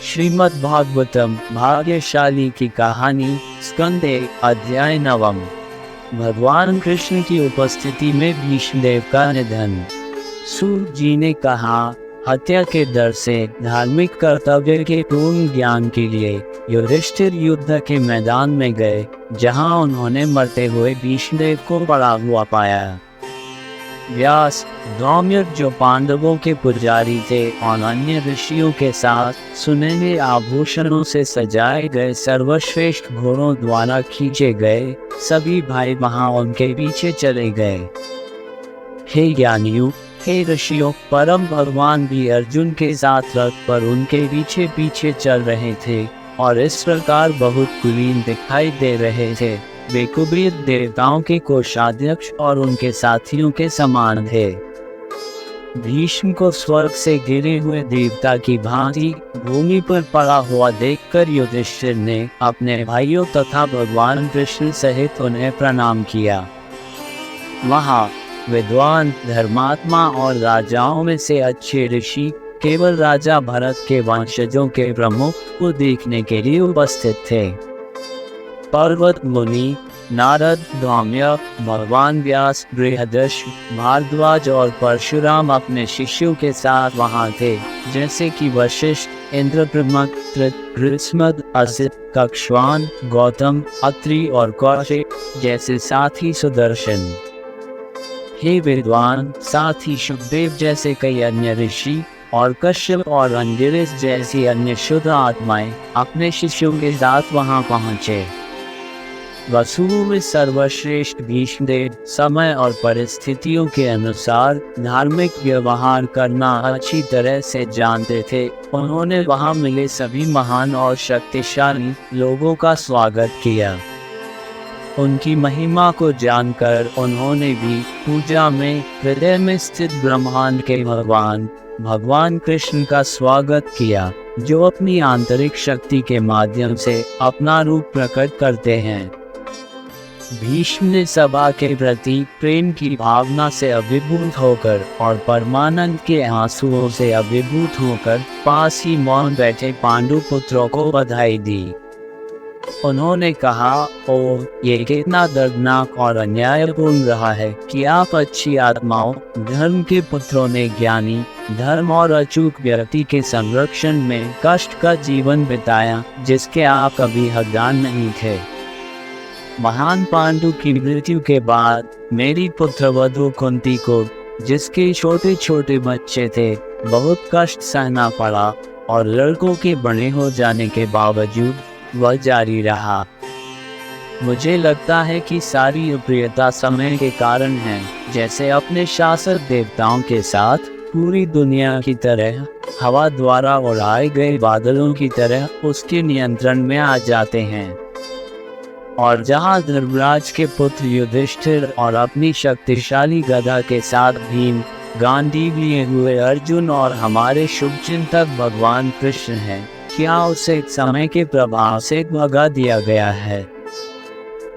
श्रीमद् भागवतम भाग्यशाली की कहानी स्कंद एक अध्याय नवम। भगवान कृष्ण की उपस्थिति में भीष्मदेव का निधन। सूत जी ने कहा, हत्या के डर से धार्मिक कर्तव्य के पूर्ण ज्ञान के लिए युधिष्ठिर युद्ध के मैदान में गए, जहां उन्होंने मरते हुए भीष्मदेव को पड़ा हुआ पाया। व्यास धौम्य, जो पांडवों के पुजारी थे, और अन्य ऋषियों के साथ सुनहरे आभूषणों से सजाए गए सर्वश्रेष्ठ घोड़ों द्वारा खींचे गए सभी भाई वहां उनके पीछे चले गए। हे ज्ञानियों, हे ऋषियों, परम भगवान भी अर्जुन के साथ रथ पर उनके पीछे पीछे चल रहे थे और इस प्रकार बहुत कुलीन दिखाई दे रहे थे। वे कुबेर देवताओं के कोषाध्यक्ष और उनके साथियों के समान थे। भीष्म को स्वर्ग से गिरे हुए देवता की भांति भूमि पर पड़ा हुआ देखकर युधिष्ठिर ने अपने भाइयों तथा भगवान कृष्ण सहित उन्हें प्रणाम किया। वहाँ विद्वान, धर्मात्मा और राजाओं में से अच्छे ऋषि केवल राजा भरत के वंशजों के प्रमुख को देखने के लिए उपस्थित थे। पर्वत मुनि, नारद, धौम्य, भगवान व्यास, बृहदर्षि, भारद्वाज और परशुराम अपने शिष्यों के साथ वहां थे, जैसे कि वशिष्ठ, इंद्रप्रमथ, गृत्समद, असित, कक्षवान, गौतम, अत्रि और कौशिक जैसे साथी सुदर्शन। हे विद्वान, साथ ही शुकदेव जैसे कई अन्य ऋषि और कश्यप और अंगिरस जैसी अन्य शुद्ध आत्माएं अपने शिष्यों के साथ वहां पहुंचे। वसुओं में सर्वश्रेष्ठ भीष्मदेव समय और परिस्थितियों के अनुसार धार्मिक व्यवहार करना अच्छी तरह से जानते थे। उन्होंने वहां मिले सभी महान और शक्तिशाली लोगों का स्वागत किया। उनकी महिमा को जानकर उन्होंने भी पूजा में हृदय में स्थित ब्रह्मांड के भगवान कृष्ण का स्वागत किया, जो अपनी आंतरिक शक्ति के माध्यम से अपना रूप प्रकट करते हैं। भीष्म ने सभा के प्रति प्रेम की भावना से अभिभूत होकर और परमानंद के आंसुओं से अभिभूत होकर पास ही मौन बैठे पांडु पुत्रों को बधाई दी। उन्होंने कहा, ओह, ये कितना दर्दनाक और अन्यायपूर्ण रहा है कि आप अच्छी आत्माओं, धर्म के पुत्रों ने ज्ञानी, धर्म और अचूक व्यक्ति के संरक्षण में कष्ट का जीवन बिताया, जिसके आप कभी हकदार नहीं थे। महान पांडु की मृत्यु के बाद मेरी पुत्रवधू कुंती को, जिसके छोटे छोटे बच्चे थे, बहुत कष्ट सहना पड़ा और लड़कों के बड़े हो जाने के बावजूद वह जारी रहा। मुझे लगता है कि सारी अप्रियता समय के कारण है, जैसे अपने शासक देवताओं के साथ पूरी दुनिया की तरह हवा द्वारा उड़ाए गए बादलों की तरह उसके नियंत्रण में आ जाते हैं। और जहां धर्मराज के पुत्र युधिष्ठिर और अपनी शक्तिशाली गदा के साथ भीम, गांडीव लिए हुए अर्जुन और हमारे शुभचिंतक भगवान कृष्ण हैं, क्या उसे समय के प्रभाव से भगा दिया गया है?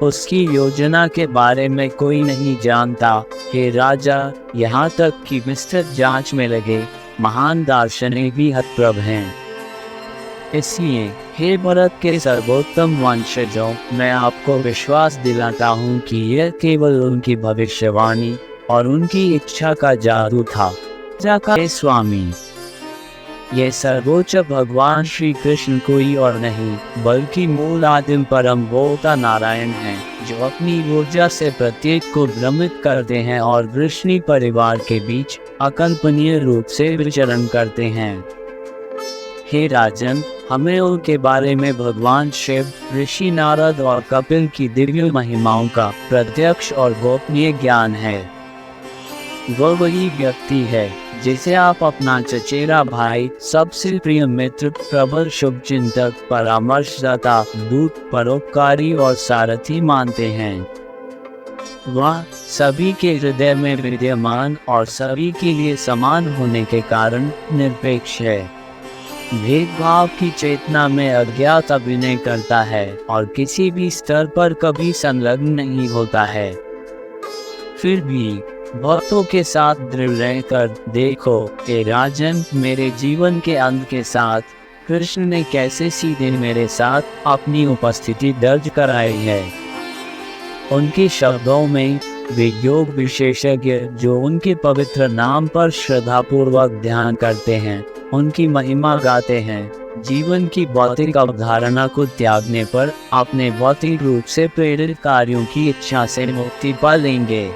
उसकी योजना के बारे में कोई नहीं जानता। हे राजा, यहाँ तक कि विस्तृत जांच में लगे महान दार्शनिक भी हतप्रभ हैं। इसलिए हे भरत के सर्वोत्तम वंशजों, मैं आपको विश्वास दिलाता हूँ कि यह केवल उनकी भविष्यवाणी और उनकी इच्छा का जादू था। स्वामी, यह सर्वोच्च भगवान श्री कृष्ण कोई और नहीं बल्कि मूल आदिम परम भोक्ता नारायण हैं, जो अपनी ऊर्जा से प्रत्येक को भ्रमित करते हैं और वृष्णि परिवार के बीच अकल्पनीय रूप से विचरण करते हैं। हे राजन, हमें उनके बारे में भगवान शिव, ऋषि नारद और कपिल की दिव्य महिमाओं का प्रत्यक्ष और गोपनीय ज्ञान है। वह वही व्यक्ति है जिसे आप अपना चचेरा भाई, सबसे प्रिय मित्र, प्रबल शुभचिंतक, परामर्शदाता, दूत, परोपकारी और सारथी मानते हैं। वह सभी के हृदय में विद्यमान और सभी के लिए समान होने के कारण निरपेक्ष है। भेदभाव की चेतना में अज्ञात अभिनय करता है और किसी भी स्तर पर कभी संलग्न नहीं होता है। फिर भी भक्तों के साथ दृढ़ रहकर देखो, हे राजन, मेरे जीवन के अंत के साथ कृष्ण ने कैसे सीधे मेरे साथ अपनी उपस्थिति दर्ज कराई है। उनके शब्दों में वे योग विशेषज्ञ जो उनके पवित्र नाम पर श्रद्धापूर्वक ध्यान करते हैं, उनकी महिमा गाते हैं, जीवन की भौतिक अवधारणा को त्यागने पर अपने भौतिक रूप से प्रेरित कार्यों की इच्छा से मुक्ति पा लेंगे।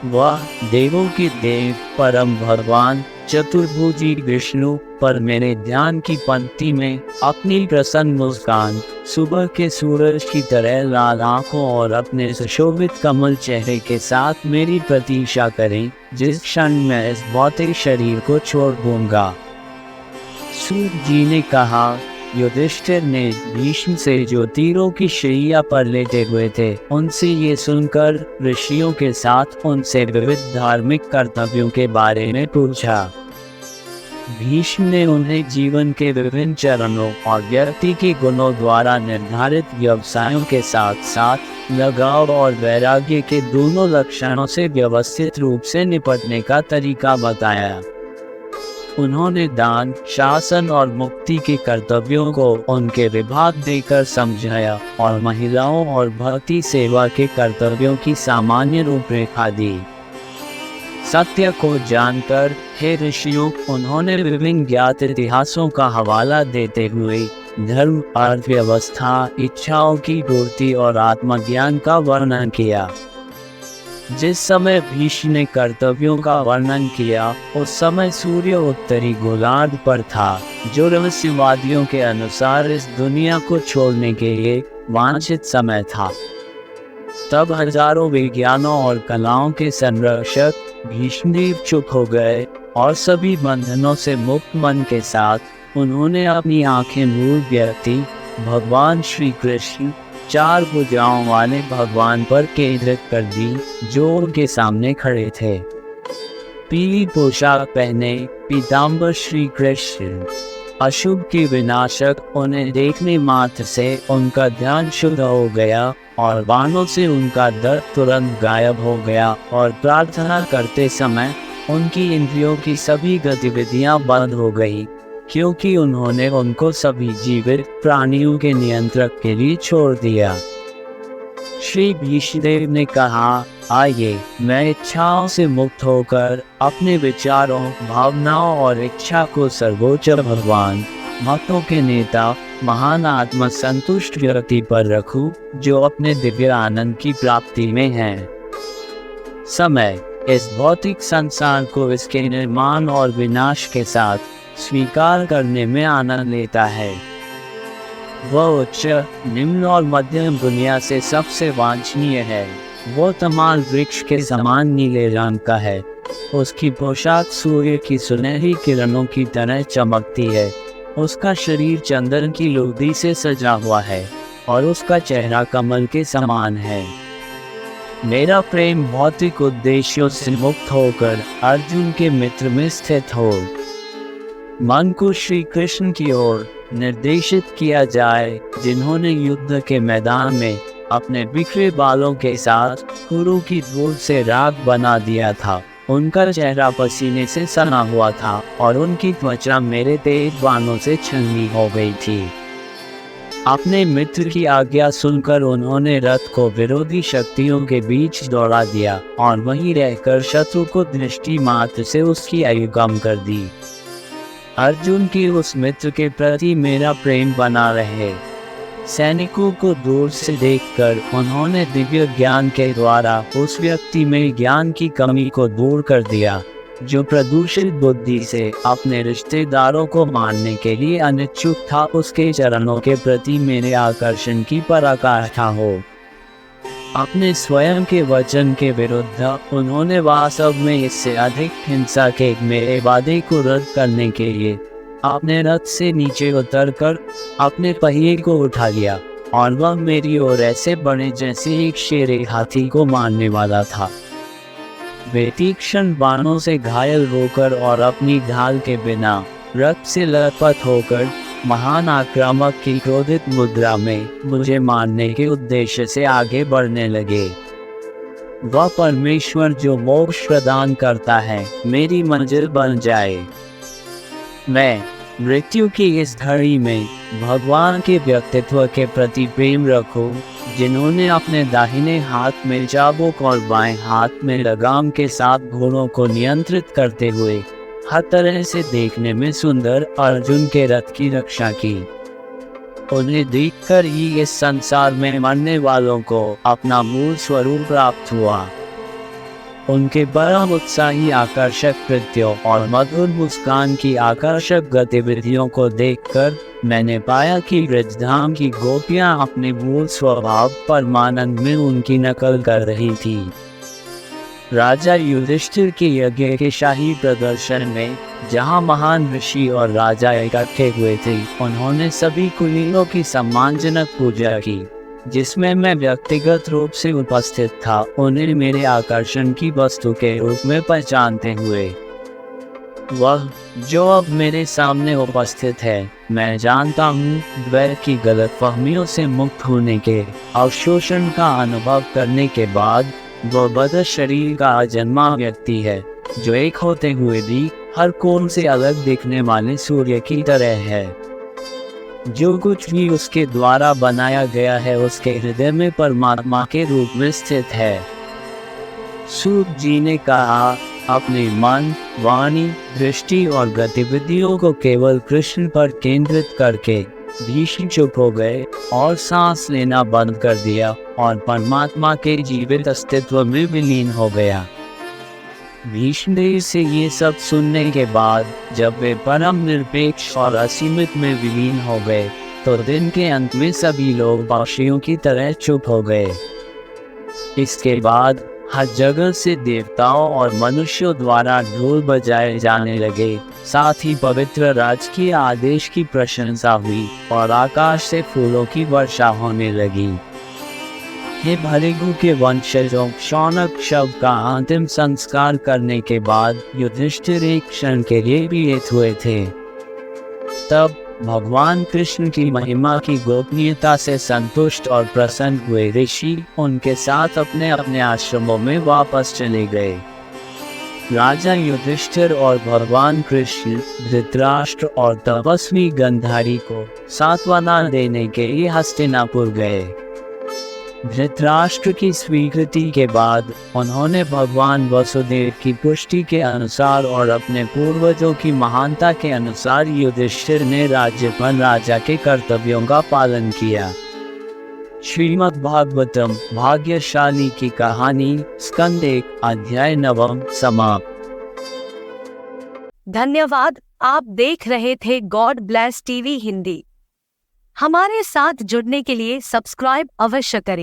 वह देवों के देव परम भगवान चतुर्भुजी विष्णु पर मेरे ध्यान की पंक्ति में अपनी प्रसन्न मुस्कान, सुबह के सूरज की तरह लाल आंखों और अपने सुशोभित कमल चेहरे के साथ मेरी प्रतीक्षा करें, जिस क्षण मैं इस भौतिक शरीर को छोड़ दूंगा। सूत जी ने कहा, युधिष्ठिर ने भीष्म से जो तीरों की शैया पर लेटे हुए थे, उनसे ये सुनकर ऋषियों के साथ उनसे विविध धार्मिक कर्तव्यों के बारे में पूछा। भीष्म ने उन्हें जीवन के विभिन्न चरणों और व्यक्ति के गुणों द्वारा निर्धारित व्यवसायों के साथ साथ लगाव और वैराग्य के दोनों लक्षणों से व्यवस्थित रूप से निपटने का तरीका बताया। उन्होंने दान, शासन और मुक्ति के कर्तव्यों को उनके विभाग देकर समझाया और महिलाओं और भक्ति सेवा के कर्तव्यों की सामान्य रूपरेखा दी। सत्य को जानकर हे ऋषियों, उन्होंने विभिन्न ज्ञात इतिहासों का हवाला देते हुए धर्म, अर्थव्यवस्था, इच्छाओं की पूर्ति और आत्मज्ञान का वर्णन किया। जिस समय भीष्म ने कर्तव्यों का वर्णन किया, उस समय सूर्य उत्तरी गोलार्ध पर था, जो रहस्यवादियों के अनुसार इस दुनिया को छोड़ने के लिए वांछित समय था। तब हजारों विज्ञानों और कलाओं के संरक्षक भीष्मदेव चुप हो गए और सभी बंधनों से मुक्त मन के साथ उन्होंने अपनी आंखें मूल व्यक्ति भगवान श्री कृष्ण, चार भुजाओं वाले भगवान पर केंद्रित कर दी, जो उनके सामने खड़े थे। पीली पोशाक पहने पीताम्बर श्री कृष्ण, अशुभ के विनाशक, उन्हें देखने मात्र से उनका ध्यान शुद्ध हो गया और बाणों से उनका दर्द तुरंत गायब हो गया और प्रार्थना करते समय उनकी इंद्रियों की सभी गतिविधियां बंद हो गई, क्योंकि उन्होंने उनको सभी जीवित प्राणियों के नियंत्रक के लिए छोड़ दिया। श्री भीष्मदेव ने कहा, आइए मैं इच्छाओं से मुक्त होकर अपने विचारों, भावनाओं और इच्छा को सर्वोच्च भगवान, भक्तों के नेता, महान आत्मा संतुष्ट व्यक्ति पर रखूं, जो अपने दिव्य आनंद की प्राप्ति में है। समय इस भौतिक संसार को इसके निर्माण और विनाश के साथ स्वीकार करने में आनंद लेता है। वह उच्च, निम्न और मध्यम दुनिया से सबसे वांछनीय है। वो तमाल वृक्ष के समान नीले रंग का है। उसकी पोशाक सूर्य की सुनहरी किरणों की तरह चमकती है। उसका शरीर चंदन की लोदी से सजा हुआ है और उसका चेहरा कमल के समान है। मेरा प्रेम भौतिक उद्देश्यों से मुक्त होकर अर्जुन के मित्र में स्थित हो। मन को श्री कृष्ण की ओर निर्देशित किया जाए, जिन्होंने युद्ध के मैदान में अपने बिखरे बालों के साथ कुरु की धूल से राख बना दिया था। उनका चेहरा पसीने से सना हुआ था और उनकी त्वचा मेरे तेज बाणों से छलनी हो गई थी। अपने मित्र की आज्ञा सुनकर उन्होंने रथ को विरोधी शक्तियों के बीच दौड़ा दिया और वहीं रहकर शत्रु को दृष्टि मात्र से उसकी आयु कम कर दी। अर्जुन की उस मित्र के प्रति मेरा प्रेम बना रहे। सैनिकों को दूर से देखकर उन्होंने दिव्य ज्ञान के द्वारा उस व्यक्ति में ज्ञान की कमी को दूर कर दिया, जो प्रदूषित बुद्धि से अपने रिश्तेदारों को मारने के लिए अनिच्छुक था। उसके चरणों के प्रति मेरे आकर्षण की पराकाष्ठा हो। अपने स्वयं के वचन के विरुद्ध उन्होंने वास्तव में इससे अधिक हिंसा के मेरे वादे को रद्द करने के लिए अपने रथ से नीचे उतरकर अपने पहिए को उठा लिया और वह मेरी ओर ऐसे बढ़े जैसे एक शेर एक हाथी को मारने वाला था। वे तीक्ष्ण बाणों से घायल होकर और अपनी ढाल के बिना रथ से लथपथ होकर महान आक्रामक की क्रोधित मुद्रा में मुझे मारने के उद्देश्य से आगे बढ़ने लगे। वह परमेश्वर जो मोक्ष प्रदान करता है, मेरी मंजिल बन जाए। मैं मृत्यु की इस घड़ी में भगवान के व्यक्तित्व के प्रति प्रेम रखो, जिन्होंने अपने दाहिने हाथ में चाबुक और बाएं हाथ में लगाम के साथ घोड़ों को नियंत्रित करते हुए हर तरह से देखने में सुंदर अर्जुन के रथ की रक्षा की। उन्हें देखकर ही इस संसार में मरने वालों को अपना मूल स्वरूप प्राप्त हुआ। उनके परम उत्साही आकर्षक कृत्यों और मधुर मुस्कान की आकर्षक गतिविधियों को देखकर मैंने पाया कि ब्रजधाम की गोपियां अपने मूल स्वभाव परमानंद में उनकी नकल कर रही थी। राजा युधिष्ठिर के यज्ञ के शाही प्रदर्शन में जहां महान ऋषि और राजा इकट्ठे हुए थे, उन्होंने सभी कुलीनों की सम्मानजनक पूजा की, जिसमें मैं व्यक्तिगत रूप से उपस्थित था, उन्हें मेरे आकर्षण की वस्तु के रूप में पहचानते हुए। वह जो अब मेरे सामने उपस्थित है, मैं जानता हूँ द्वैत की गलतफहमियों से मुक्त होने के अवशोषण का अनुभव करने के बाद वह बदर शरीर का अजन्मा व्यक्ति है, जो एक होते हुए भी हर कोण से अलग दिखने वाले सूर्य की तरह है। जो कुछ भी उसके द्वारा बनाया गया है उसके हृदय में परमात्मा के रूप में स्थित है। सूत जी ने कहा, अपने मन, वाणी, दृष्टि और गतिविधियों को केवल कृष्ण पर केंद्रित करके भीष्म चुप हो गए और सांस लेना बंद कर दिया और परमात्मा के जीवित अस्तित्व में विलीन हो गया। भीष्मदेव से ये सब सुनने के बाद जब वे परम निरपेक्ष और असीमित में विलीन हो गए, तो दिन के अंत में सभी लोग पक्षियों की तरह चुप हो गए। इसके बाद हर जगह से देवताओं और मनुष्यों द्वारा ढोल बजाए जाने लगे, साथ ही पवित्र राजकीय आदेश की प्रशंसा हुई और आकाश से फूलों की वर्षा होने लगी। हे भृगु के वंशजों, शौनक शव का अंतिम संस्कार करने के बाद युधिष्ठिर एक क्षण के लिए पीड़ित हुए थे। तब भगवान कृष्ण की महिमा की गोपनीयता से संतुष्ट और प्रसन्न हुए ऋषि उनके साथ अपने अपने आश्रमों में वापस चले गए। राजा युधिष्ठिर और भगवान कृष्ण धृतराष्ट्र और तपस्वी गंधारी को सांत्वना देने के लिए हस्तिनापुर गए। धृतराष्ट्र की स्वीकृति के बाद उन्होंने भगवान वसुदेव की पुष्टि के अनुसार और अपने पूर्वजों की महानता के अनुसार युधिष्ठिर ने राज्यपाल राजा के कर्तव्यों का पालन किया। श्रीमद् भागवतम भाग्यशाली की कहानी स्कंद 1 अध्याय 9 समाप्त। धन्यवाद। आप देख रहे थे गॉड ब्लेस टीवी हिंदी। हमारे साथ जुड़ने के लिए सब्सक्राइब अवश्य करें।